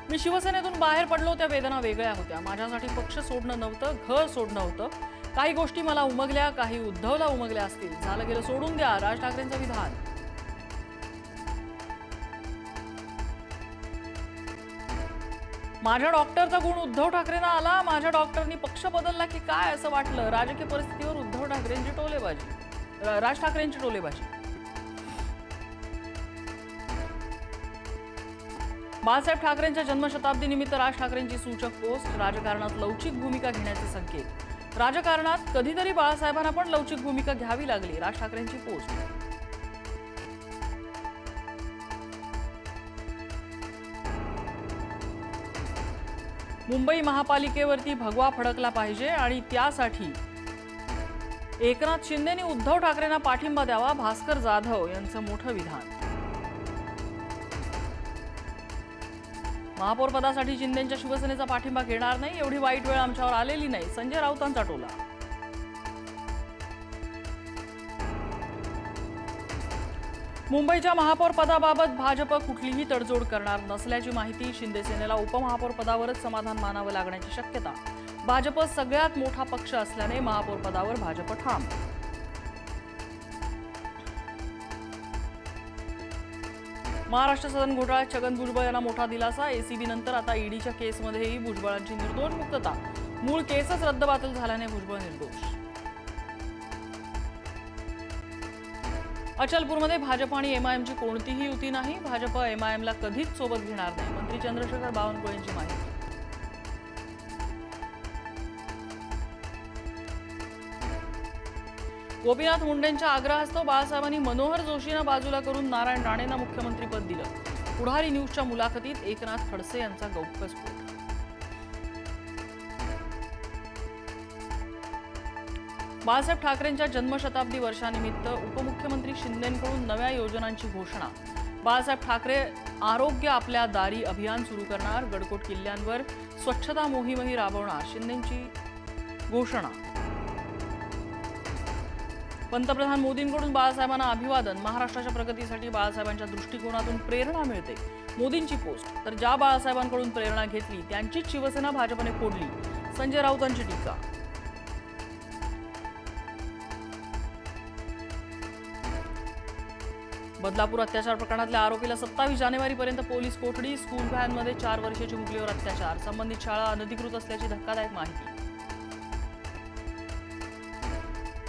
मी शिवसेनेतून बाहेर पडलो त्या वेदना वेगळ्या होत्या. माझ्यासाठी पक्ष सोडणं नव्हतं, घर सोडणं होतं. काही गोष्टी मला उमगल्या, काही उद्धवला उमगल्या असतील. झालं गेलं सोडून द्या, राज ठाकरेंचं विधान. माझ्या डॉक्टरचा गुण उद्धव ठाकरेंना आला. माझ्या डॉक्टरनी पक्ष बदलला की काय असं वाटलं. राजकीय परिस्थितीवर उद्धव ठाकरेंची टोलेबाजी, राज ठाकरेंची टोलेबाजी. बाळासाहेब ठाकरेंच्या जन्मशताब्दी निमित्त राज ठाकरेंची सूचक पोस्ट. राजकारणात लवचिक भूमिका घेण्याचे संकेत. राजकारणात कधीतरी बाळासाहेबांना पण लवचिक भूमिका घ्यावी लागली. राज ठाकरेंची पोस्ट. मुंबई महापालिकेवरती भगवा फडकला पाहिजे आणि त्यासाठी एकनाथ शिंदेंनी उद्धव ठाकरेंना पाठिंबा द्यावा. भास्कर जाधव यांचं मोठं विधान. महापौरपदासाठी शिंदेंच्या शिवसेनेचा पाठिंबा घेणार नाही. एवढी वाईट वेळ आमच्यावर आलेली नाही. संजय राऊतांचा टोला. मुंबईच्या महापौर पदाबाबत भाजप कुठलीही तडजोड करणार नसल्याची माहिती. शिंदे सेनेला उपमहापौर पदावरच समाधान मानावं लागण्याची शक्यता. भाजप सगळ्यात मोठा पक्ष असल्याने महापौर पदावर भाजप ठाम. महाराष्ट्र सदन घोटाळ्यात छगन भुजबळ यांना मोठा दिलासा. एसीबी नंतर आता ईडीच्या केसमध्येही भुजबळांची निर्दोष मुक्तता. मूळ केसच रद्दबातल झाल्याने भुजबळ निर्दोष. अचलपूरमध्ये भाजप आणि एमआयएमची कोणतीही युती नाही. भाजप एमआयएमला कधीच सोबत घेणार नाही. मंत्री चंद्रशेखर बावनकुळेंची माहिती. गोपीनाथ मुंडेंच्या आग्रहास्तव बाळासाहेबांनी मनोहर जोशींना बाजूला करून नारायण राणेंना मुख्यमंत्रीपद दिलं. पुढारी न्यूजच्या मुलाखतीत एकनाथ खडसे यांचा गौप्यस्फोट. बाळासाहेब ठाकरेंच्या जन्मशताब्दी वर्षानिमित्त उपमुख्यमंत्री शिंदेंकडून नव्या योजनांची घोषणा. बाळासाहेब ठाकरे आरोग्य आपल्या दारी अभियान सुरू करणार. गडकोट किल्ल्यांवर स्वच्छता मोहीमही राबवणार. शिंदेंची घोषणा. पंतप्रधान मोदींकडून बाळासाहेबांना अभिवादन. महाराष्ट्राच्या प्रगतीसाठी बाळासाहेबांच्या दृष्टिकोनातून प्रेरणा मिळते. मोदींची पोस्ट. तर ज्या बाळासाहेबांकडून प्रेरणा घेतली त्यांचीच शिवसेना भाजपने फोडली. संजय राऊतांची टीका. बदलापूर अत्याचार प्रकरणातल्या आरोपीला 27 जानेवारीपर्यंत पोलीस कोठडी. स्कूल व्हॅनमध्ये 4 वर्षाची मुलीवर अत्याचार. संबंधित शाळा अनधिकृत असल्याची धक्कादायक माहिती.